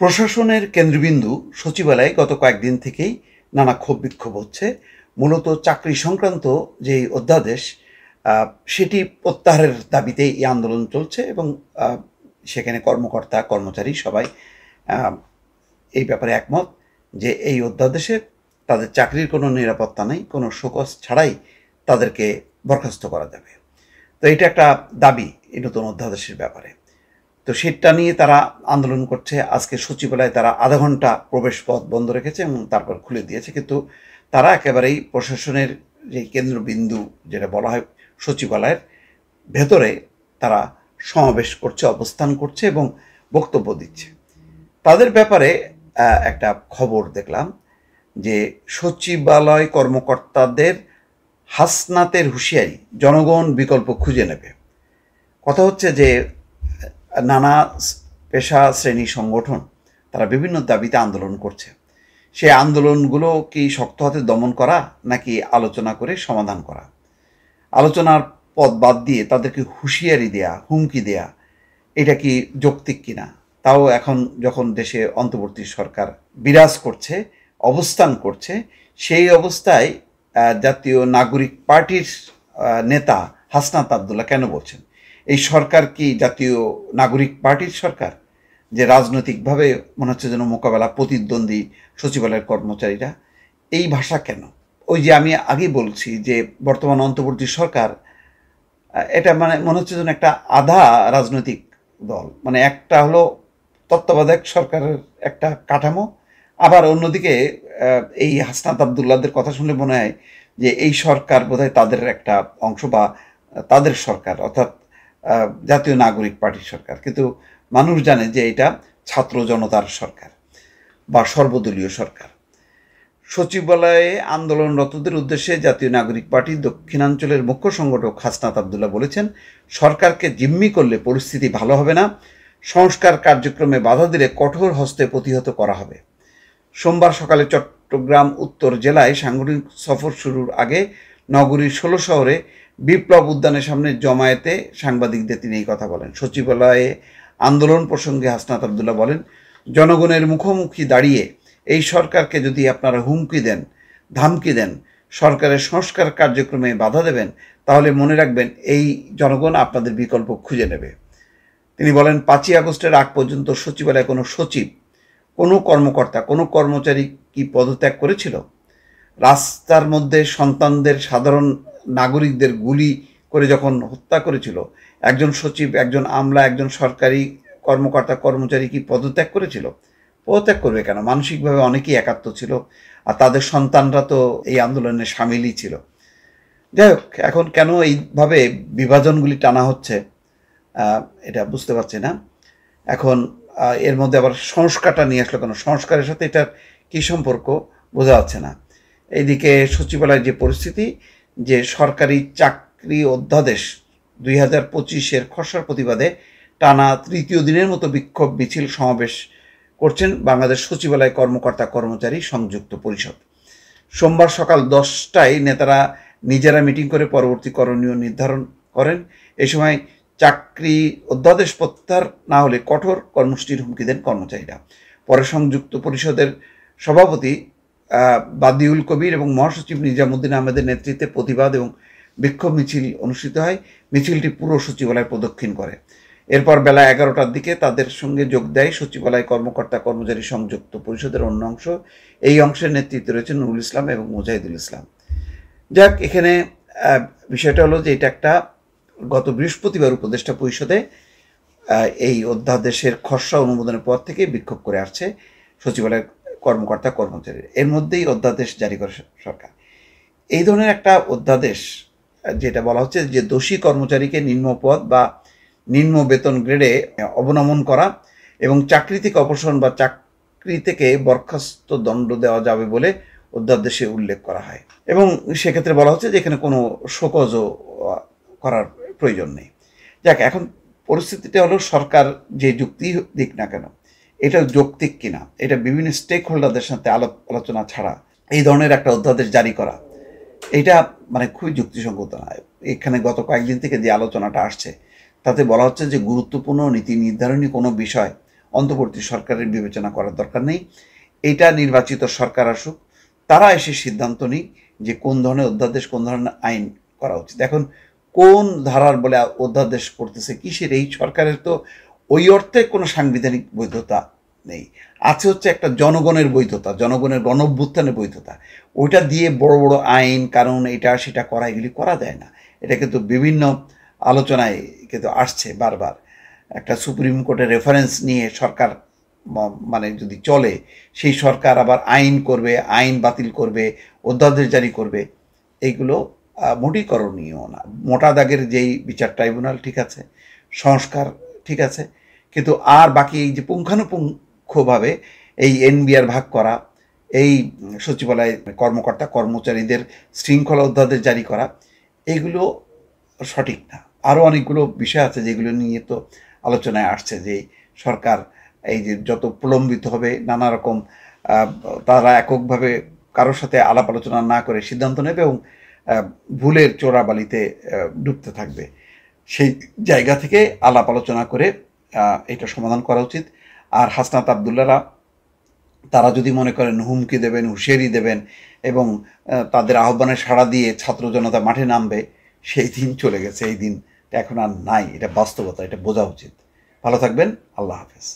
প্রশাসনের কেন্দ্রবিন্দু সচিবালয়ে গত কয়েকদিন থেকেই নানা ক্ষোভ বিক্ষোভ হচ্ছে। মূলত চাকরি সংক্রান্ত যে অধ্যাদেশ সেটি প্রত্যাহারের দাবিতে এই আন্দোলন চলছে এবং সেখানে কর্মকর্তা কর্মচারী সবাই এই ব্যাপারে একমত যে এই অধ্যাদেশে তাদের চাকরির কোনো নিরাপত্তা নেই, কোনো শোকজ ছাড়াই তাদেরকে বরখাস্ত করা যাবে। তো এটা একটা দাবি এই নতুন অধ্যাদেশের ব্যাপারে। তো সেটা নিয়ে তারা আন্দোলন করছে। আজকে সচিবালয়ে তারা আধা ঘন্টা প্রবেশ পথ বন্ধ রেখেছে এবং তারপর খুলে দিয়েছে, কিন্তু তারা একেবারেই প্রশাসনের যে কেন্দ্রবিন্দু যেটা বলা হয় সচিবালয়ের ভেতরে তারা সমাবেশ করছে, অবস্থান করছে এবং বক্তব্য দিচ্ছে। তাদের ব্যাপারে একটা খবর দেখলাম যে সচিবালয় কর্মকর্তাদের হাসনাতের হুঁশিয়ারি, জনগণ বিকল্প খুঁজে নেবে। কথা হচ্ছে যে নানা পেশা শ্রেণী সংগঠন তারা বিভিন্ন দাবিতে আন্দোলন করছে। সেই আন্দোলনগুলো কি শক্ত হাতে দমন করা নাকি আলোচনা করে সমাধান করা? আলোচনার পথ বাদ দিয়ে তাদেরকে হুঁশিয়ারি দেয়া, হুমকি দেয়া, এটা কি যৌক্তিক কিনা? তাও এখন যখন দেশে অন্তর্বর্তী সরকার বিরাজ করছে, অবস্থান করছে, সেই অবস্থায় জাতীয় নাগরিক পার্টির নেতা হাসনাত আবদুল্লাহ কেন বলছেন এই সরকার কি জাতীয় নাগরিক পার্টির সরকার, যে রাজনৈতিকভাবে মনে হচ্ছে যেন মোকাবেলা প্রতিদ্বন্দ্বী সচিবালয়ের কর্মচারীরা? এই ভাষা কেন? ওই যে আমি আগেই বলছি যে বর্তমান অন্তর্বর্তী সরকার এটা মানে মনে হচ্ছে যেন একটা আধা রাজনৈতিক দল, মানে একটা হলো তত্ত্বাবধায়ক সরকারের একটা কাঠামো, আবার অন্যদিকে এই হাসনাত আবদুল্লাহদের কথা শুনলে মনে হয় যে এই সরকার বোধহয় তাদের একটা অংশ বা তাদের সরকার, অর্থাৎ জাতীয় নাগরিক পার্টির সরকার। কিন্তু মানুষ জানে যে এটা ছাত্র জনতার সরকার বা সর্বদলীয় সরকার। সচিবালয়ে আন্দোলনরতদের উদ্দেশ্যে জাতীয় নাগরিক পার্টির দক্ষিণাঞ্চলের মুখ্য সংগঠক হাসনাত আবদুল্লাহ বলেছেন, সরকারকে জিম্মি করলে পরিস্থিতি ভালো হবে না, সংস্কার কার্যক্রমে বাধা দিলে কঠোর হস্তে প্রতিহত করা হবে। সোমবার সকালে চট্টগ্রাম উত্তর জেলায় সাংগঠনিক সফর শুরুর আগে নগরীর ১৬ শহরে বিপ্লব উদ্যানের সামনে জমায়েতে সাংবাদিকদের তিনি এই কথা বলেন। সচিবালয়ে আন্দোলন প্রসঙ্গে হাসনাত আবদুল্লাহ বলেন, জনগণের মুখোমুখি দাঁড়িয়ে এই সরকারকে যদি আপনারা হুমকি দেন, ধামকি দেন, সরকারের সংস্কার কার্যক্রমে বাধা দেবেন, তাহলে মনে রাখবেন এই জনগণ আপনাদের বিকল্প খুঁজে নেবে। তিনি বলেন, ৫ই আগস্টের আগ পর্যন্ত সচিবালয়ে কোনো সচিব, কোনো কর্মকর্তা, কোনো কর্মচারী কি পদত্যাগ করেছিল? রাস্তার মধ্যে সন্তানদের, সাধারণ নাগরিকদের গুলি করে যখন হত্যা করেছিল, একজন সচিব, একজন আমলা, একজন সরকারি কর্মকর্তা কর্মচারী কি পদত্যাগ করেছিল? পদত্যাগ করবে কেন? মানসিকভাবে অনেকেই একাত্ম ছিল, আর তাদের সন্তানরা তো এই আন্দোলনে সামিলই ছিল। যাই হোক, এখন কেন এইভাবে বিভাজনগুলি টানা হচ্ছে এটা বুঝতে পারছি না। এখন এর মধ্যে আবার সংস্কারটা নিয়ে আসলো কেন? সংস্কারের সাথে এটার কী সম্পর্ক বোঝা যাচ্ছে না। এইদিকে সচিবালয়ের যে পরিস্থিতি, যে সরকারি চাকরি অধ্যাদেশ ২০২৫-এর খসড়ার প্রতিবাদে টানা তৃতীয় দিনের মতো বিক্ষোভ মিছিল সমাবেশ করছেন বাংলাদেশ সচিবালয় কর্মকর্তা কর্মচারী সংযুক্ত পরিষদ। সোমবার সকাল ১০টায় নেতারা নিজেরা মিটিং করে পরবর্তী করণীয় নির্ধারণ করেন। এ সময় চাকরি অধ্যাদেশ প্রত্যাহার না হলে কঠোর কর্মসূচির হুমকি দেন কর্মচারীরা। পরে সংযুক্ত পরিষদের সভাপতি বাদিউল কবির এবং মহাসচিব নিজামুদ্দিন আহমেদের নেতৃত্বে প্রতিবাদ এবং বিক্ষোভ মিছিল অনুষ্ঠিত হয়। মিছিলটি পুরো সচিবালয় প্রদক্ষিণ করে। এরপর বেলা ১১টার দিকে তাদের সঙ্গে যোগ দেয় সচিবালয় কর্মকর্তা কর্মচারী সংযুক্ত পরিষদের অন্য অংশ। এই অংশের নেতৃত্বে রয়েছে নুরুল ইসলাম এবং মুজাহিদুল ইসলাম। যাক, এখানে বিষয়টা হলো যে এটা একটা গত বৃহস্পতিবার উপদেষ্টা পরিষদে এই অধ্যাদেশের খসড়া অনুমোদনের পর থেকে বিক্ষোভ করে আসছে সচিবালয়ের কর্মকর্তা কর্মচারী। এর মধ্যেই অধ্যাদেশ জারি করে সরকার। এই ধরনের একটা অধ্যাদেশ যেটা বলা হচ্ছে যে দোষী কর্মচারীকে নিম্ন পদ বা নিম্ন বেতন গ্রেডে অবনমন করা এবং চাকরি থেকে অপসারণ বা চাকরি থেকে বরখাস্ত দণ্ড দেওয়া যাবে বলে অধ্যাদেশে উল্লেখ করা হয়। এবং সেক্ষেত্রে বলা হচ্ছে যে এখানে কোনো শোকজও করার প্রয়োজন নেই। যাক, এখন পরিস্থিতিটা হলো সরকার যে যুক্তি দিক না কেন, এটা যৌক্তিক কিনা, এটা বিভিন্ন স্টেক হোল্ডারদের সাথে আলোচনা ছাড়া এই ধরনের একটা অধ্যাদেশ জারি করা, এটা মানে খুবই যুক্তিসঙ্গত নয়। এখানে গত কয়েকদিন থেকে যে আলোচনাটা আসছে তাতে বলা হচ্ছে যে গুরুত্বপূর্ণ নীতি নির্ধারণী কোনো বিষয় অন্তর্বর্তী সরকারের বিবেচনা করার দরকার নেই। এটা নির্বাচিত সরকার আসুক, তারা এসে সিদ্ধান্ত নিক যে কোন ধরনের অধ্যাদেশ, কোন ধরনের আইন করা উচিত। এখন কোন ধারার বলে অধ্যাদেশ করতেছে কিসের, এই সরকারের তো ওই অর্থে কোনো সাংবিধানিক বৈধতা নেই। আছে হচ্ছে একটা জনগণের বৈধতা, জনগণের গণঅভ্যুত্থানের বৈধতা। ওইটা দিয়ে বড় বড় আইন কানুন এটা সেটা করা, এগুলি করা যায় না। এটা কিন্তু বিভিন্ন আলোচনায় কিন্তু আসছে বারবার। একটা সুপ্রিম কোর্টের রেফারেন্স নিয়ে সরকার মানে যদি চলে, সেই সরকার আবার আইন করবে, আইন বাতিল করবে, অধ্যাদেশ জারি করবে, এইগুলো মোটেই করণীয় না। মোটা দাগের যেই বিচার ট্রাইব্যুনাল ঠিক আছে, সংস্কার ঠিক আছে, কিন্তু আর বাকি এই যে পুঙ্খানুপুঙ্খভাবে এই এনবিআর ভাগ করা, এই সচিবালয় কর্মকর্তা কর্মচারীদের শৃঙ্খলা অধ্যাদেশ জারি করা, এইগুলো সঠিক না। আরও অনেকগুলো বিষয় আছে যেগুলো নিয়ে তো আলোচনায় আসছে যে সরকার এই যে যত প্রলম্বিত হবে, নানা রকম তারা এককভাবে কারোর সাথে আলাপ আলোচনা না করে সিদ্ধান্ত নেবে এবং ভুলের চোরাবালিতে ডুবতে থাকবে। সেই জায়গা থেকে আলাপ আলোচনা করে এটা সমাধান করা উচিত। আর হাসনাত আবদুল্লাহরা তারা যদি মনে করেন হুমকি দেবেন, হুঁশিয়ারি দেবেন এবং তাদের আহ্বানে সাড়া দিয়ে ছাত্র জনতা মাঠে নামবে, সেই দিন চলে গেছে। এই দিন এখন আর নাই, এটা বাস্তবতা, এটা বোঝা উচিত। ভালো থাকবেন, আল্লাহ হাফেজ।